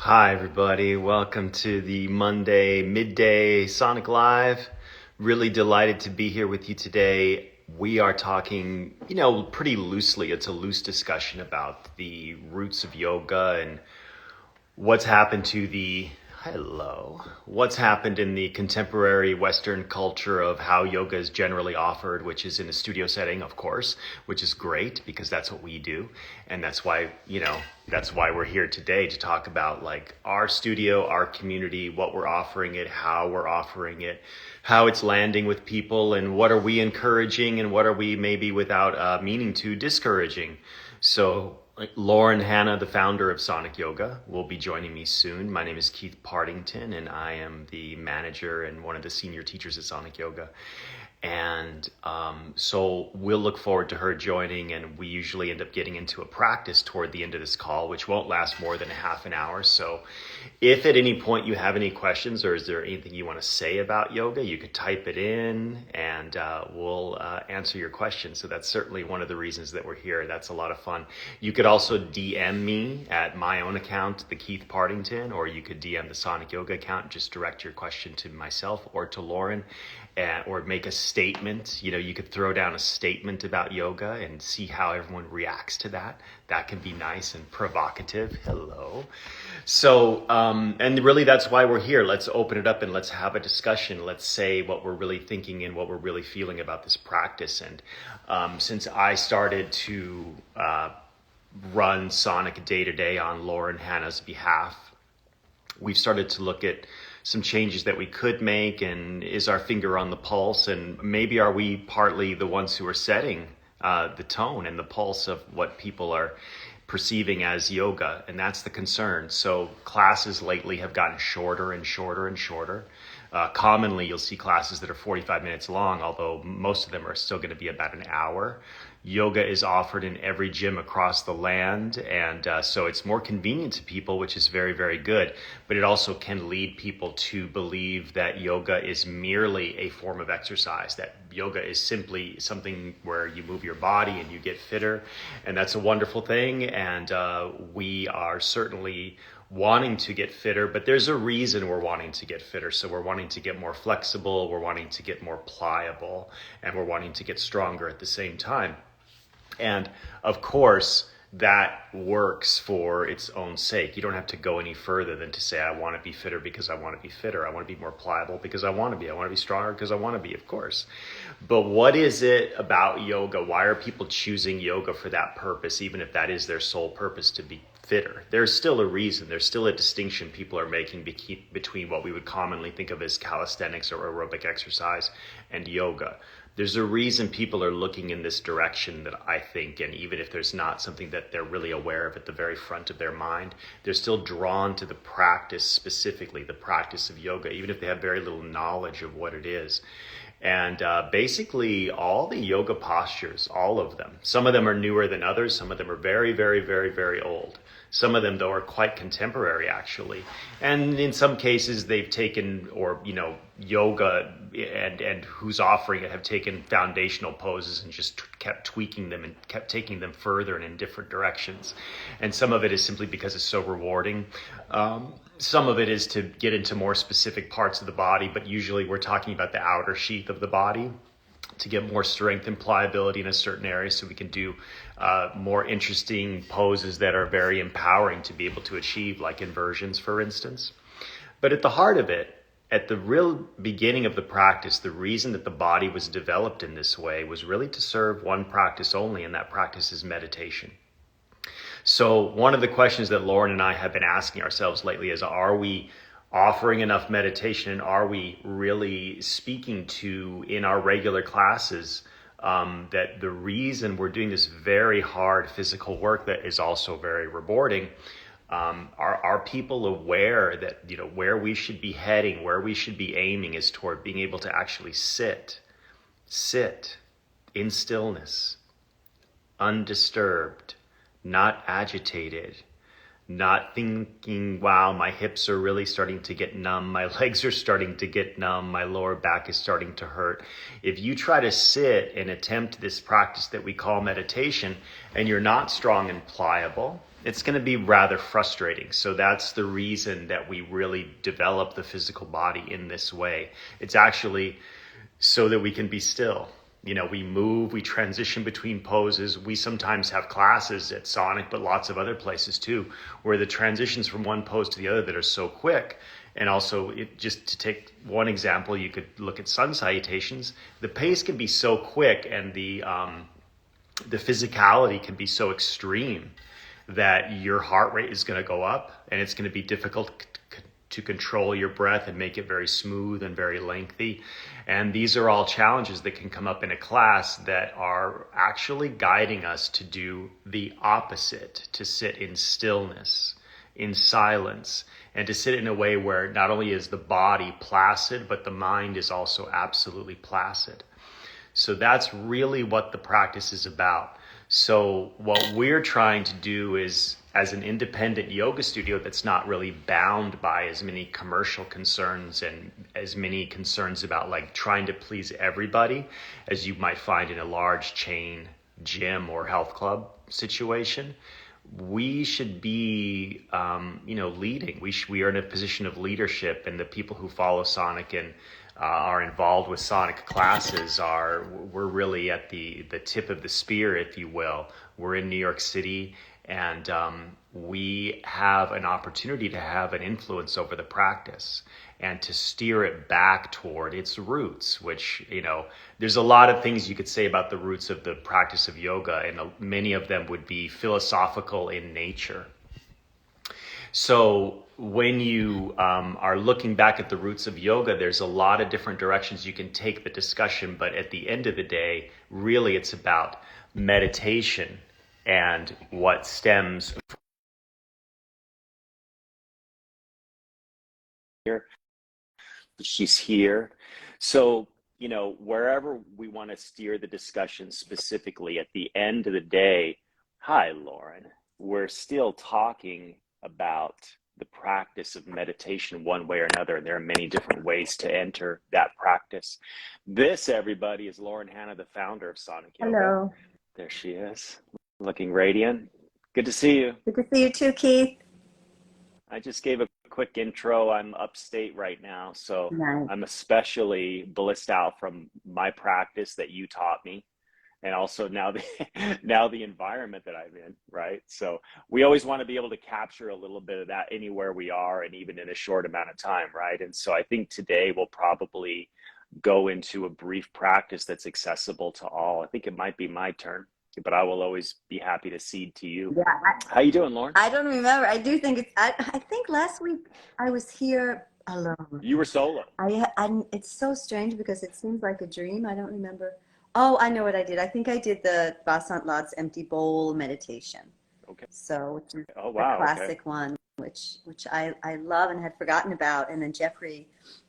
Hi, everybody. Welcome to the Monday midday Sonic Live. Really delighted to be here with you today. We are talking, pretty loosely. It's a loose discussion about the roots of yoga and what's happened what's happened in the contemporary Western culture of how yoga is generally offered, which is in a studio setting, of course, which is great because that's what we do. And that's why we're here today to talk about like our studio, our community, what we're offering it, how we're offering it, how it's landing with people, and what are we encouraging and what are we maybe without meaning to discouraging. So Lauren Hanna, the founder of Sonic Yoga, will be joining me soon. My name is Keith Partington, and I am the manager and one of the senior teachers at Sonic Yoga. And so we'll look forward to her joining, and we usually end up getting into a practice toward the end of this call, which won't last more than a half an hour. So if at any point you have any questions or is there anything you want to say about yoga, you could type it in and we'll answer your questions. So that's certainly one of the reasons that we're here. That's a lot of fun. You could also DM me at my own account, the Keith Partington, or you could DM the Sonic Yoga account, just direct your question to myself or to Lauren. Or make a statement. You could throw down a statement about yoga and see how everyone reacts to that. That can be nice and provocative. Hello. So, and really that's why we're here. Let's open it up and let's have a discussion. Let's say what we're really thinking and what we're really feeling about this practice. And since I started to run Sonic day to day on Lauren Hanna's behalf, we've started to look at some changes that we could make, and is our finger on the pulse, and maybe are we partly the ones who are setting the tone and the pulse of what people are perceiving as yoga, and that's the concern. So classes lately have gotten shorter and shorter and shorter. Commonly, you'll see classes that are 45 minutes long, although most of them are still going to be about an hour. Yoga is offered in every gym across the land, and so it's more convenient to people, which is very, very good. But it also can lead people to believe that yoga is merely a form of exercise, that yoga is simply something where you move your body and you get fitter, and that's a wonderful thing, and we are certainly wanting to get fitter, but there's a reason we're wanting to get fitter. So we're wanting to get more flexible, we're wanting to get more pliable, and we're wanting to get stronger at the same time. And of course, that works for its own sake. You don't have to go any further than to say, I want to be fitter because I want to be fitter. I want to be more pliable because I want to be. I want to be stronger because I want to be, of course. But what is it about yoga? Why are people choosing yoga for that purpose, even if that is their sole purpose, to be fitter? There's still a reason. There's still a distinction people are making between what we would commonly think of as calisthenics or aerobic exercise and yoga. There's a reason people are looking in this direction, that I think, and even if there's not something that they're really aware of at the very front of their mind, they're still drawn to the practice, specifically the practice of yoga, even if they have very little knowledge of what it is. And basically all the yoga postures, all of them, some of them are newer than others, some of them are very, very, very, very old. Some of them, though, are quite contemporary, actually. And in some cases, they've taken, yoga and who's offering it have taken foundational poses and just kept tweaking them and kept taking them further and in different directions. And some of it is simply because it's so rewarding. Some of it is to get into more specific parts of the body, but usually we're talking about the outer sheath of the body to get more strength and pliability in a certain area, so we can do more interesting poses that are very empowering to be able to achieve, like inversions, for instance. But at the heart of it, at the real beginning of the practice, the reason that the body was developed in this way was really to serve one practice only, and that practice is meditation. So one of the questions that Lauren and I have been asking ourselves lately is, are we offering enough meditation, and are we really speaking to, in our regular classes, that the reason we're doing this very hard physical work that is also very rewarding, are people aware that, where we should be heading, where we should be aiming is toward being able to actually sit in stillness, undisturbed, not agitated, not thinking, wow, my hips are really starting to get numb, my legs are starting to get numb, my lower back is starting to hurt. If you try to sit and attempt this practice that we call meditation, and you're not strong and pliable, it's going to be rather frustrating. So that's the reason that we really develop the physical body in this way. It's actually so that we can be still. You know, we move, we transition between poses. We sometimes have classes at Sonic, but lots of other places too, where the transitions from one pose to the other that are so quick. And also, just to take one example, you could look at sun salutations. The pace can be so quick, and the physicality can be so extreme that your heart rate is going to go up, and it's going to be difficult to control your breath and make it very smooth and very lengthy. And these are all challenges that can come up in a class that are actually guiding us to do the opposite, to sit in stillness, in silence, and to sit in a way where not only is the body placid, but the mind is also absolutely placid. So that's really what the practice is about. So what we're trying to do is, as an independent yoga studio that's not really bound by as many commercial concerns and as many concerns about like trying to please everybody as you might find in a large chain gym or health club situation, we should be, leading. We are in a position of leadership, and the people who follow Sonic and are involved with Sonic classes we're really at the tip of the spear, if you will. We're in New York City, and we have an opportunity to have an influence over the practice and to steer it back toward its roots, which, there's a lot of things you could say about the roots of the practice of yoga, and many of them would be philosophical in nature. So when you are looking back at the roots of yoga, there's a lot of different directions you can take the discussion, but at the end of the day, really it's about meditation and what stems here. She's here. So, wherever we want to steer the discussion specifically, at the end of the day, hi, Lauren, we're still talking about the practice of meditation one way or another, and there are many different ways to enter that practice. This, everybody, is Lauren Hanna, the founder of Sonic Yoga. Hello. There she is, looking radiant. Good to see you. Good to see you too, Keith. I just gave a quick intro. I'm upstate right now, so Nice. I'm especially blissed out from my practice that you taught me, and also now the now the environment that I'm in, right? So we always want to be able to capture a little bit of that anywhere we are, and even in a short amount of time, right? And so I think today we'll probably go into a brief practice that's accessible to all. I think it might be my turn, but I will always be happy to cede to you. Yeah, How you doing, Lauren? I don't remember. I do think I think last week I was here alone. You were solo. It's so strange because it seems like a dream. I don't remember. Oh, I know what I did. I think I did the Vasant Lat's empty bowl meditation. Okay. So, which is Oh, the wow. Okay. classic one, which I love and had forgotten about. And then Jeffrey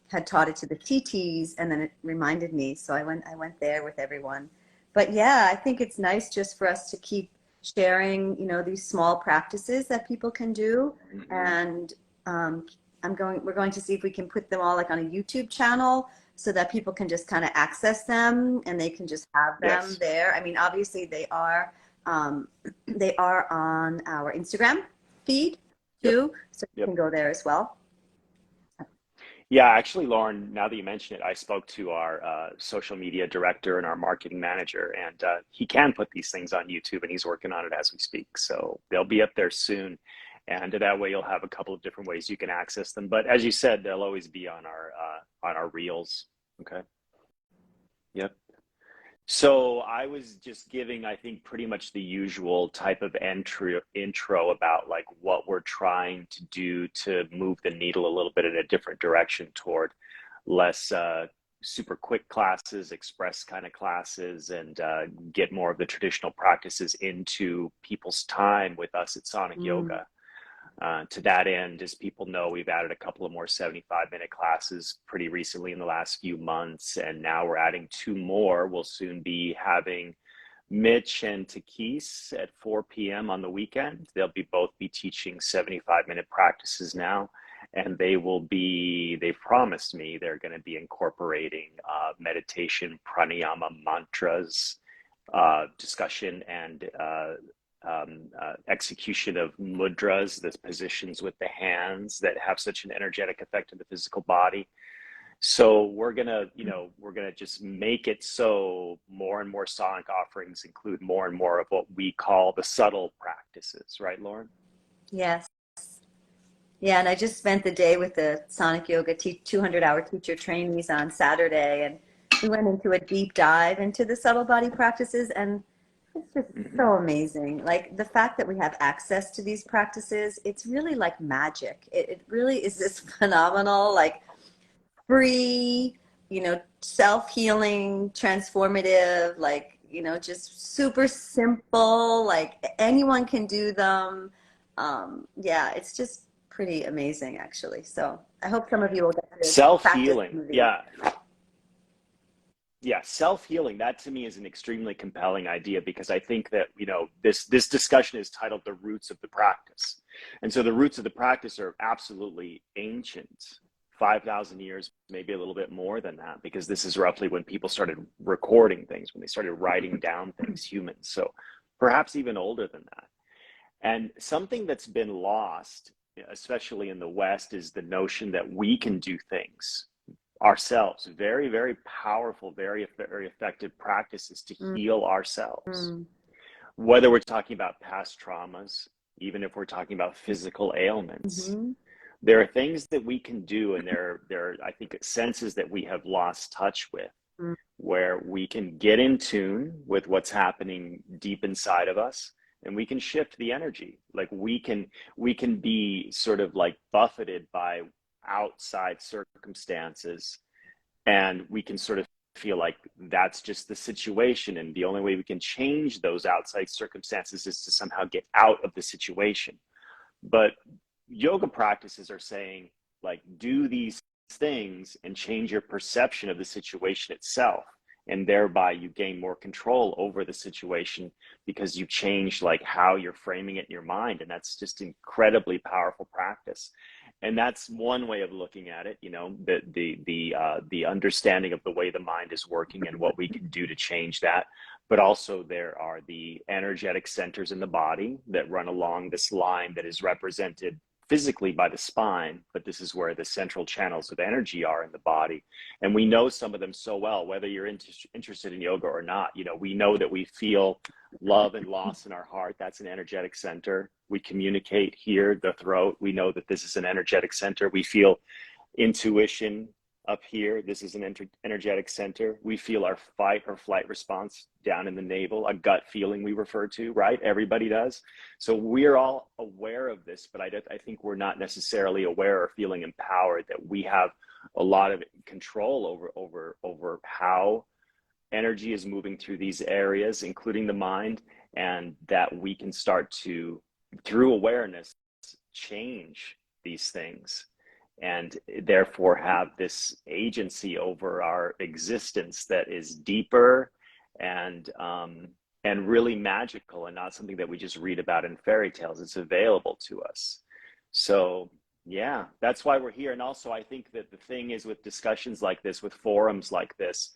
had taught it to the TTs, and then it reminded me. So I went there with everyone. But yeah, I think it's nice just for us to keep sharing, these small practices that people can do. Mhm. And we're going to see if we can put them all like on a YouTube channel so that people can just kind of access them and they can just have them Yes. there. I mean, obviously they are on our Instagram feed too, so you Yep. can go there as well. Yeah, actually, Lauren, now that you mention it, I spoke to our social media director and our marketing manager, and he can put these things on YouTube, and he's working on it as we speak. So they'll be up there soon, and that way you'll have a couple of different ways you can access them. But as you said, they'll always be on our reels. Okay. Yep. So I was just giving, I think, pretty much the usual type of intro about like what we're trying to do to move the needle a little bit in a different direction toward less super quick classes, express kind of classes, and get more of the traditional practices into people's time with us at Sonic Mm. Yoga. To that end, as people know, we've added a couple of more 75-minute classes pretty recently in the last few months, and now we're adding two more. We'll soon be having Mitch and Takis at 4 p.m. on the weekend. They'll both be teaching 75-minute practices now, and they've promised me they're going to be incorporating meditation, pranayama, mantras, discussion, and execution of mudras, the positions with the hands that have such an energetic effect on the physical body. So we're gonna, we're gonna just make it so more and more sonic offerings include more and more of what we call the subtle practices, right, Lauren? Yes. Yeah, and I just spent the day with the Sonic Yoga 200-hour teacher trainees on Saturday, and we went into a deep dive into the subtle body practices, and it's just Hmm. so amazing. Like the fact that we have access to these practices, it's really like magic. It really is this phenomenal, like free, self-healing, transformative, like, just super simple, like anyone can do them. Yeah, it's just pretty amazing actually. So I hope some of you will get to practice Self-healing, some of these. yeah. Yeah, self-healing, that to me is an extremely compelling idea because I think that, this discussion is titled The Roots of the Practice. And so the roots of the practice are absolutely ancient, 5,000 years, maybe a little bit more than that, because this is roughly when people started recording things, when they started writing down things, humans. So perhaps even older than that. And something that's been lost, especially in the West, is the notion that we can do things ourselves. Very, very powerful, very, very effective practices to heal ourselves. Mm-hmm. Whether we're talking about past traumas, even if we're talking about physical ailments, Mm-hmm. there are things that we can do, and there are, I think, senses that we have lost touch with, where we can get in tune with what's happening deep inside of us, and we can shift the energy. Like we can be sort of like buffeted by outside circumstances, and we can sort of feel like that's just the situation, and the only way we can change those outside circumstances is to somehow get out of the situation. But yoga practices are saying, like, do these things and change your perception of the situation itself, and thereby you gain more control over the situation because you change like how you're framing it in your mind. And that's just incredibly powerful practice. And that's one way of looking at it, the understanding of the way the mind is working and what we can do to change that. But also there are the energetic centers in the body that run along this line that is represented physically by the spine, but this is where the central channels of energy are in the body. And we know some of them so well, whether you're interested in yoga or not. We know that we feel love and loss in our heart. That's an energetic center. We communicate here, the throat. We know that this is an energetic center. We feel intuition up here. This is an energetic center. We feel our fight or flight response down in the navel, a gut feeling we refer to, right? Everybody does. So we're all aware of this, but I think we're not necessarily aware or feeling empowered that we have a lot of control over how energy is moving through these areas, including the mind, and that we can start to, through awareness, change these things, and therefore have this agency over our existence that is deeper and really magical, and not something that we just read about in fairy tales. It's available to us. So yeah, that's why we're here. And also I think that the thing is, with discussions like this, with forums like this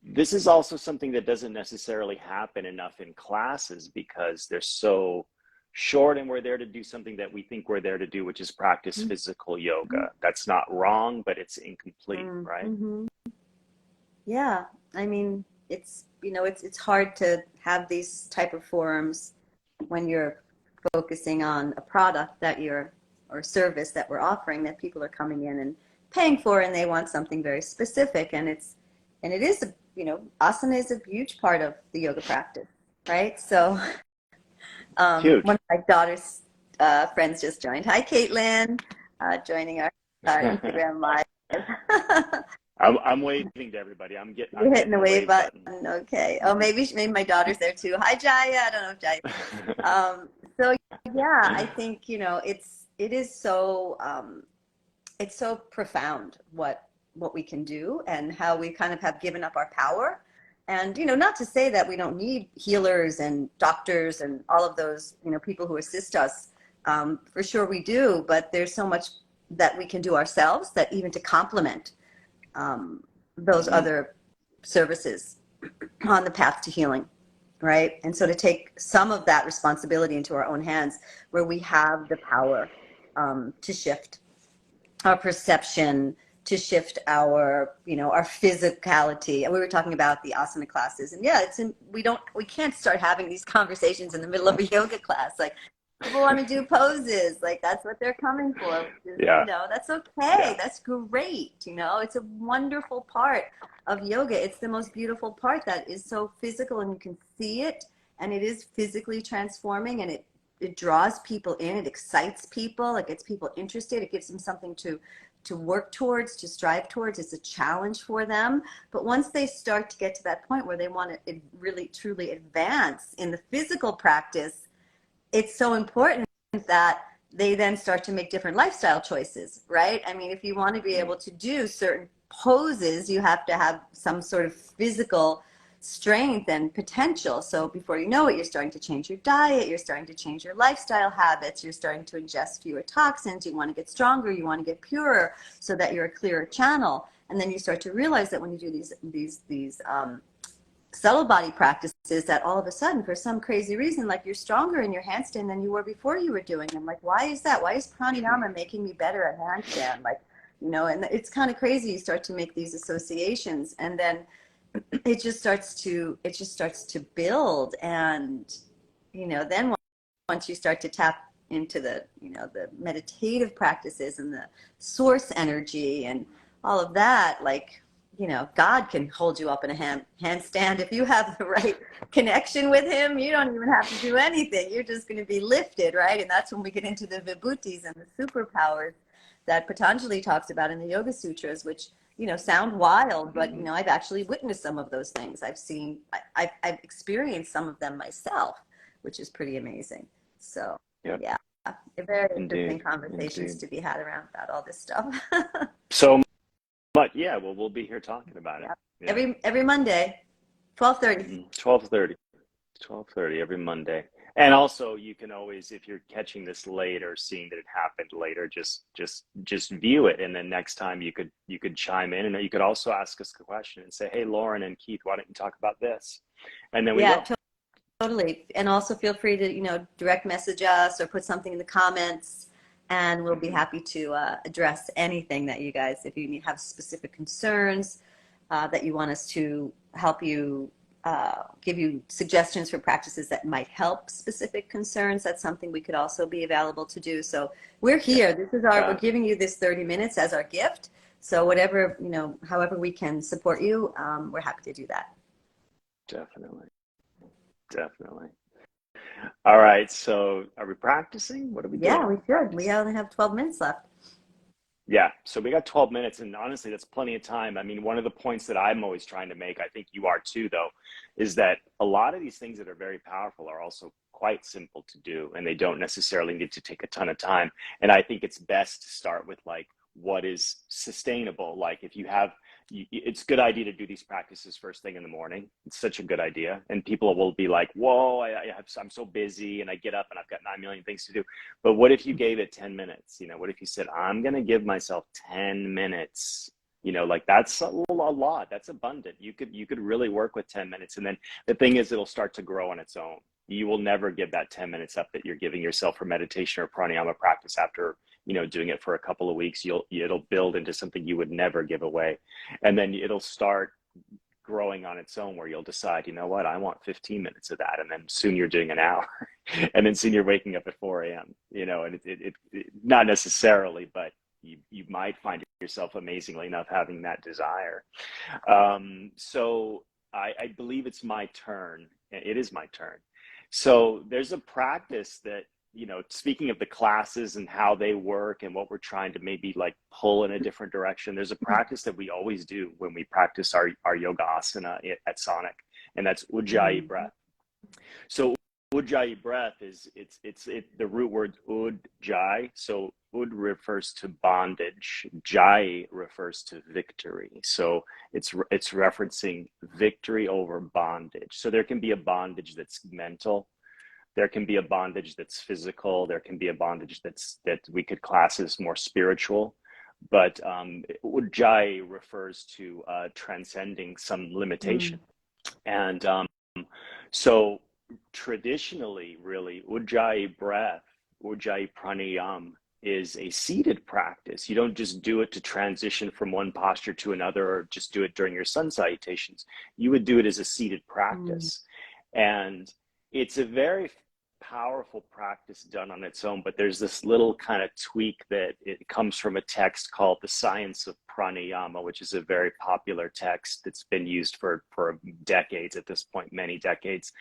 is also something that doesn't necessarily happen enough in classes because they're so short, and we're there to do something that we think we're there to do, which is practice physical yoga. That's not wrong, but it's incomplete, right? Mm-hmm. Yeah, I mean, it's hard to have these type of forums when you're focusing on a product that you're or service that we're offering, that people are coming in and paying for, and they want something very specific. And it is asana is a huge part of the yoga practice, right? So one Huge. of my daughter's friends just joined. Hi, Caitlin, joining our Instagram live. I'm waving to everybody. I'm You're hitting getting the the wave wave button. button. Okay. Oh, maybe my daughter's there too. Hi, Jaya. I don't know if Jaya. So yeah, I think it is so it's so profound what we can do, and how we kind of have given up our power. And not to say that we don't need healers and doctors and all of those people who assist us. For sure we do, but there's so much that we can do ourselves, that even to complement those Mhm. other services on the path to healing. right? And so to take some of that responsibility into our own hands, where we have the power to shift our perception, to shift our, our physicality. And we were talking about the asana classes, and yeah, we can't start having these conversations in the middle of a yoga class. Like, people want to do poses, like that's what they're coming for, which is, Yeah. that's okay. Yeah. That's great. It's a wonderful part of yoga. It's the most beautiful part that is so physical and you can see it, and it is physically transforming, and it draws people in, it excites people, it gets people interested, it gives them something to work towards, to strive towards. It's a challenge for them. But once they start to get to that point where they want to really truly advance in the physical practice, it's so important that they then start to make different lifestyle choices, right? I mean, if you want to be able to do certain poses, you have to have some sort of physical strength and potential. So before you know it, you're starting to change your diet, you're starting to change your lifestyle habits, you're starting to ingest fewer toxins, you want to get stronger, you want to get purer so that you're a clearer channel. And then you start to realize that when you do these subtle body practices, that all of a sudden, for some crazy reason, like, you're stronger in your handstand than you were before you were doing them. Like, why is that? Why is pranayama making me better at handstand? Like, and it's kind of crazy. You start to make these associations, and then it just starts to build. And then once you start to tap into the the meditative practices and the source energy and all of that, like, God can hold you up in a handstand. If you have the right connection with him, you don't even have to do anything. You're just going to be lifted, right? And that's when we get into the vibhutis and the superpowers that Patanjali talks about in the Yoga Sutras, which, sound wild, but, I've actually witnessed some of those things. I've experienced some of them myself, which is pretty amazing. So, Yep. yeah, very interesting Indeed. conversations Indeed. to be had around about all this stuff. So, but yeah, well, we'll be here talking about it. Yeah. Yeah. Every Monday, 12:30. 12:30. 12:30 every Monday. And also, you can always, if you're catching this late or seeing that it happened later, just view it, and then next time you could chime in, and you could also ask us a question and say, "Hey, Lauren and Keith, why don't you talk about this?" And then we Yeah, will. totally. And also feel free to, direct message us or put something in the comments, and we'll be happy to address anything that you guys, if you have specific concerns that you want us to help you, give you suggestions for practices that might help specific concerns. That's something we could also be available to do. So we're here. This is we're giving you this 30 minutes as our gift. So whatever, however we can support you, we're happy to do that. Definitely. Definitely. All right. So are we practicing? What are we doing? Yeah, we should. We only have 12 minutes left. Yeah, so we got 12 minutes, and honestly, that's plenty of time. I mean, one of the points that I'm always trying to make, I think you are too, though, is that a lot of these things that are very powerful are also quite simple to do, and they don't necessarily need to take a ton of time. And I think it's best to start with, like, what is sustainable. Like, if you have, it's a good idea to do these practices first thing in the morning. It's such a good idea. And people will be like, whoa, I'm so busy, and I get up and I've got 9 million things to do. But what if you gave it 10 minutes? What if you said, I'm going to give myself 10 minutes? Like, that's a lot. That's abundant. You could really work with 10 minutes. And then the thing is, it'll start to grow on its own. You will never give that 10 minutes up that you're giving yourself for meditation or pranayama practice after, doing it for a couple of weeks. It'll build into something you would never give away. And then it'll start growing on its own, where you'll decide, you know what, I want 15 minutes of that. And then soon you're doing an hour. And then soon you're waking up at 4 a.m., and it not necessarily, but you might find yourself amazingly enough having that desire. So I believe it's my turn. It is my turn. So there's a practice that, speaking of the classes and how they work and what we're trying to maybe like pull in a different direction, there's a practice that we always do when we practice our yoga asana at Sonic, and that's Ujjayi breath. So Ujjayi breath is the root word Ujjayi. So Ud refers to bondage, Jai refers to victory. So it's referencing victory over bondage. So there can be a bondage that's mental, there can be a bondage that's physical, there can be a bondage that we could class as more spiritual. But Ujjayi refers to transcending some limitation. And So traditionally, really, Ujjayi breath, Ujjayi pranayam is a seated practice. You don't just do it to transition from one posture to another or just do it during your sun salutations. You would do it as a seated Mm. practice. And it's a very powerful practice done on its own, but there's this little kind of tweak that it comes from a text called The Science of Pranayama, which is a very popular text that's been used for decades at this point, many decades.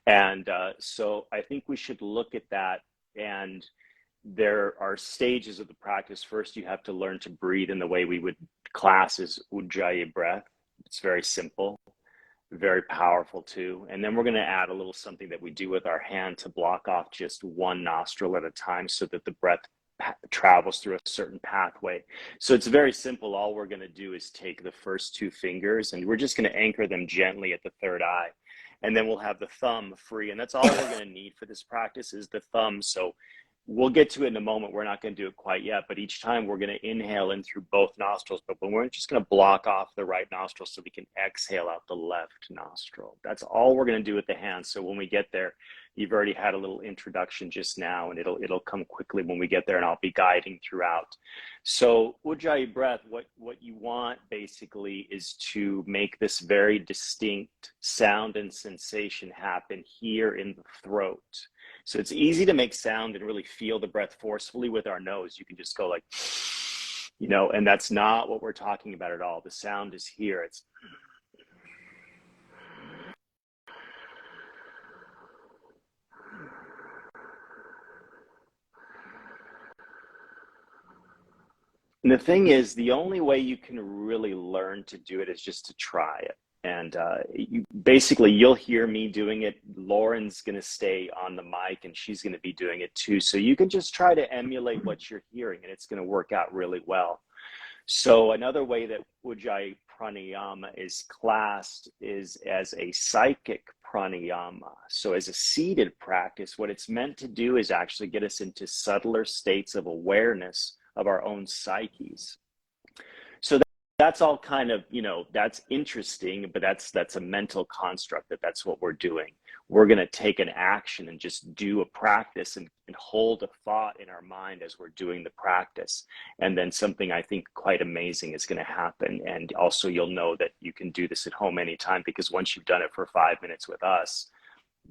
And so I think we should look at that. And there are stages of the practice. First, you have to learn to breathe in the way we would class as Ujjayi breath. It's very simple, very powerful too. And then we're going to add a little something that we do with our hand to block off just one nostril at a time so that the breath travels through a certain pathway. So it's very simple. All we're going to do is take the first two fingers and we're just going to anchor them gently at the third eye. And then we'll have the thumb free. And that's all we're going to need for this practice is the thumb. So we'll get to it in a moment. We're not going to do it quite yet, but each time we're going to inhale in through both nostrils, but we're just going to block off the right nostril so we can exhale out the left nostril. That's all we're going to do with the hands. So when we get there, you've already had a little introduction just now, and it'll come quickly when we get there, and I'll be guiding throughout. So Ujjayi breath, what you want basically is to make this very distinct sound and sensation happen here in the throat. So it's easy to make sound and really feel the breath forcefully with our nose. You can just go like, and that's not what we're talking about at all. The sound is here. It's and the thing is, the only way you can really learn to do it is just to try it. And you'll hear me doing it. Lauren's going to stay on the mic and she's going to be doing it too. So you can just try to emulate what you're hearing and it's going to work out really well. So another way that Ujjayi pranayama is classed is as a psychic pranayama. So as a seated practice, what it's meant to do is actually get us into subtler states of awareness of our own psyches. So that's all kind of, that's interesting, but that's a mental construct that's what we're doing. We're going to take an action and just do a practice and hold a thought in our mind as we're doing the practice. And then something I think quite amazing is going to happen. And also you'll know that you can do this at home anytime, because once you've done it for 5 minutes with us,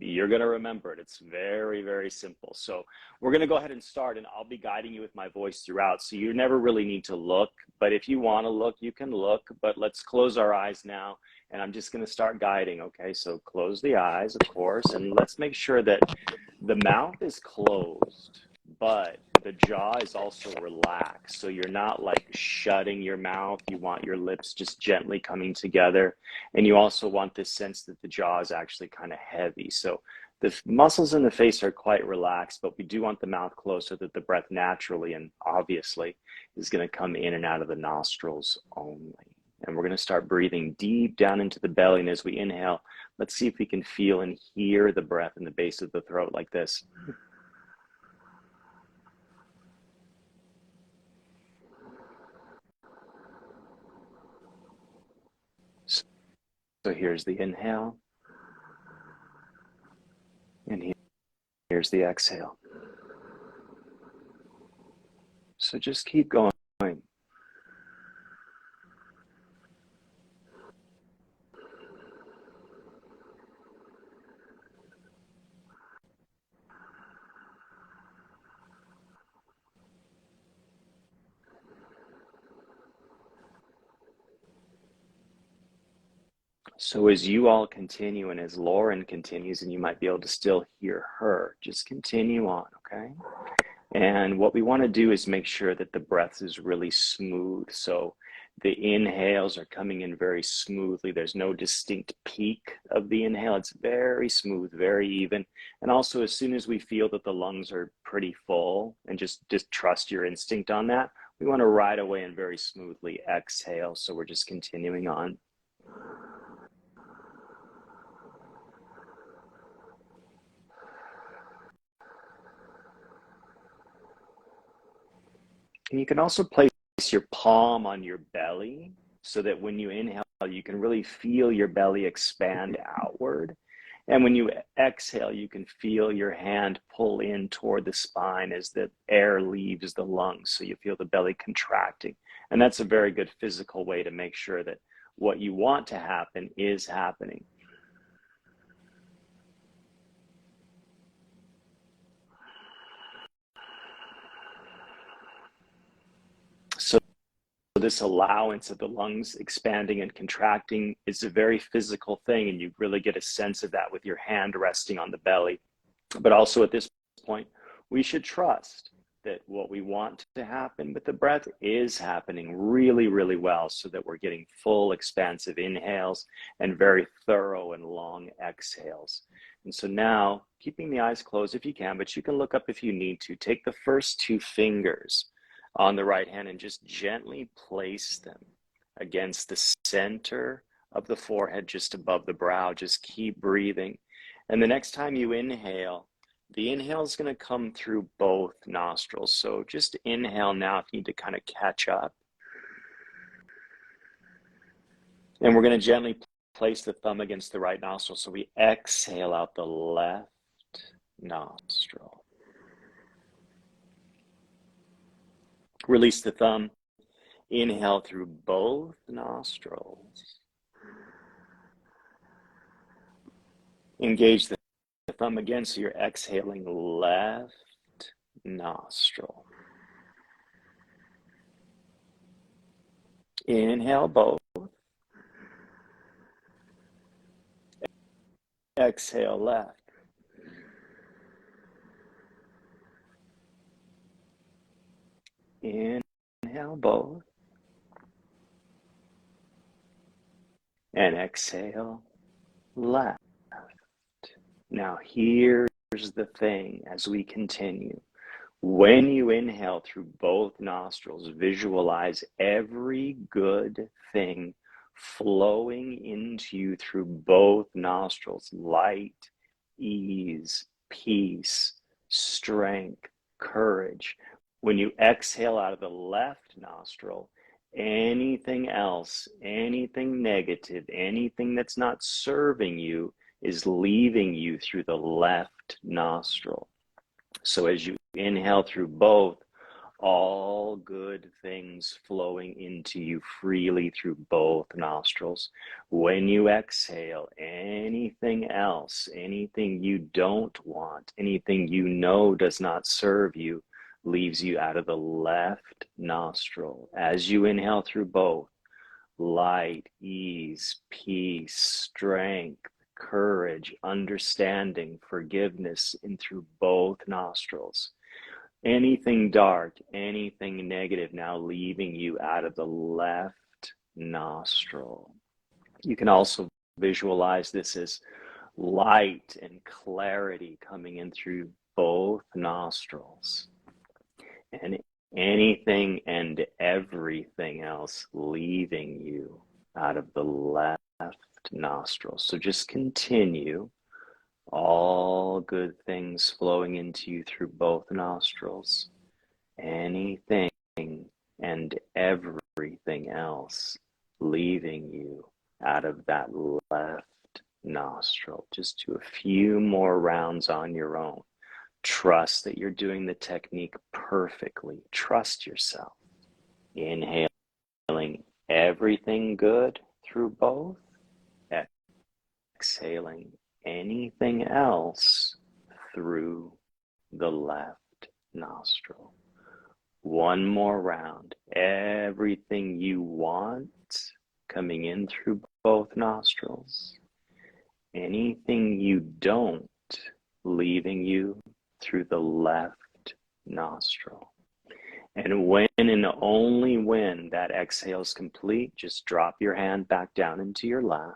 you're going to remember it. It's very, very simple. So we're going to go ahead and start, and I'll be guiding you with my voice throughout. So you never really need to look, but if you want to look, you can look, but let's close our eyes now. And I'm just going to start guiding. Okay. So close the eyes, of course, and let's make sure that the mouth is closed, but the jaw is also relaxed. So you're not like shutting your mouth. You want your lips just gently coming together. And you also want this sense that the jaw is actually kind of heavy. So the muscles in the face are quite relaxed, but we do want the mouth closed so that the breath naturally and obviously is going to come in and out of the nostrils only. And we're going to start breathing deep down into the belly. And as we inhale, let's see if we can feel and hear the breath in the base of the throat like this. So here's the inhale, and here's the exhale. So just keep going. So as you all continue and as Lauren continues, and you might be able to still hear her, just continue on, okay? And what we want to do is make sure that the breath is really smooth. So the inhales are coming in very smoothly. There's no distinct peak of the inhale. It's very smooth, very even. And also, as soon as we feel that the lungs are pretty full, and just trust your instinct on that, we want to right away and very smoothly exhale. So we're just continuing on. And you can also place your palm on your belly so that when you inhale, you can really feel your belly expand outward. And when you exhale, you can feel your hand pull in toward the spine as the air leaves the lungs. So you feel the belly contracting. And that's a very good physical way to make sure that what you want to happen is happening. So this allowance of the lungs expanding and contracting is a very physical thing, and you really get a sense of that with your hand resting on the belly. But also at this point, we should trust that what we want to happen with the breath is happening really, really well, so that we're getting full expansive inhales and very thorough and long exhales. And so now, keeping the eyes closed if you can, but you can look up if you need to. Take the first two fingers on the right hand and just gently place them against the center of the forehead, just above the brow. Just keep breathing. And the next time you inhale, the inhale is going to come through both nostrils. So just inhale now if you need to kind of catch up. And we're going to gently place the thumb against the right nostril. So we exhale out the left nostril. Release the thumb. Inhale through both nostrils. Engage the thumb again, so you're exhaling left nostril. Inhale both. Exhale left. Inhale both. And exhale left. Now here's the thing as we continue. When you inhale through both nostrils, visualize every good thing flowing into you through both nostrils. Light, ease, peace, strength, courage. When you exhale out of the left nostril, anything else, anything negative, anything that's not serving you is leaving you through the left nostril. So as you inhale through both, all good things flowing into you freely through both nostrils. When you exhale, anything else, anything you don't want, anything you know does not serve you, leaves you out of the left nostril. As you inhale through both, light, ease, peace, strength, courage, understanding, forgiveness in through both nostrils. Anything dark, anything negative now leaving you out of the left nostril. You can also visualize this as light and clarity coming in through both nostrils. And anything and everything else leaving you out of the left nostril. So just continue. All good things flowing into you through both nostrils. Anything and everything else leaving you out of that left nostril. Just do a few more rounds on your own. Trust that you're doing the technique perfectly. Trust yourself. Inhaling everything good through both. Exhaling anything else through the left nostril. One more round. Everything you want coming in through both nostrils. Anything you don't leaving you through the left nostril. And when and only when that exhale is complete, just drop your hand back down into your lap.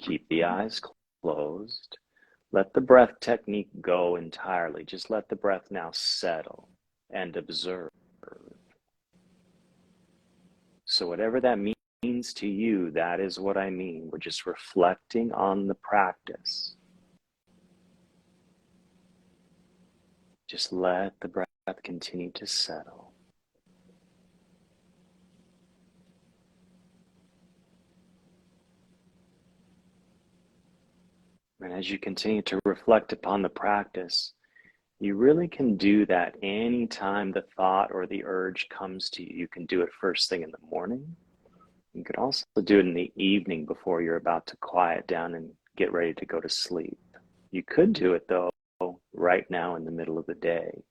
Keep the eyes closed. Let the breath technique go entirely. Just let the breath now settle and observe. So whatever that means to you, that is what I mean. We're just reflecting on the practice. Just let the breath continue to settle. And as you continue to reflect upon the practice, you really can do that anytime the thought or the urge comes to you. You can do it first thing in the morning. You could also do it in the evening before you're about to quiet down and get ready to go to sleep. You could do it, though, right now in the middle of the day.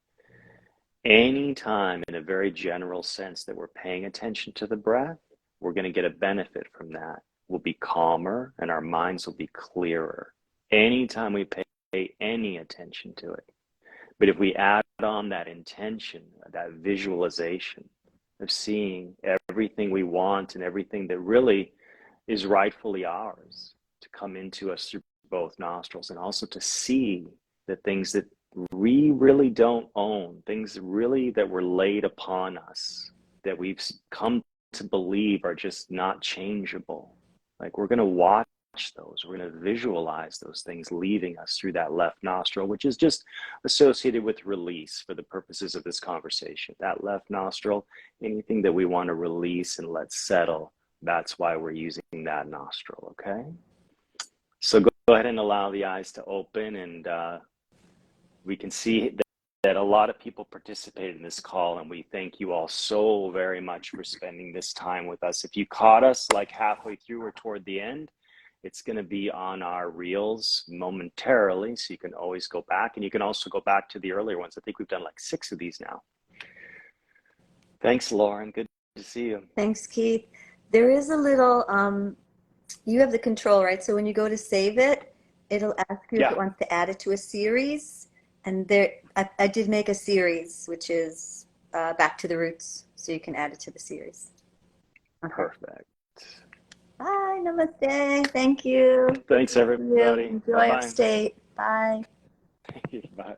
Anytime, in a very general sense, that we're paying attention to the breath, we're going to get a benefit from that. We'll be calmer and our minds will be clearer. Anytime we pay any attention to it. But if we add on that intention, that visualization of seeing everything we want and everything that really is rightfully ours to come into us through both nostrils, and also to see the things that we really don't own, things really that were laid upon us, that we've come to believe are just not changeable. Like, we're going to watch those, we're going to visualize those things leaving us through that left nostril, which is just associated with release for the purposes of this conversation. That left nostril, anything that we want to release and let settle, that's why we're using that nostril, okay? So go ahead and allow the eyes to open, and we can see that a lot of people participated in this call, and we thank you all so very much for spending this time with us. If you caught us like halfway through or toward the end, it's going to be on our reels momentarily, so you can always go back, and you can also go back to the earlier ones. I think we've done like 6 of these now. Thanks, Lauren. Good to see you. Thanks, Keith. There is a little, you have the control, right? So when you go to save it, it'll ask you if it wants to add it to a series. And there, I did make a series, which is Back to the Roots, so you can add it to the series. Okay. Perfect. Bye, namaste. Thank you. Thanks, everybody. Enjoy Bye-bye. upstate. Bye. Bye.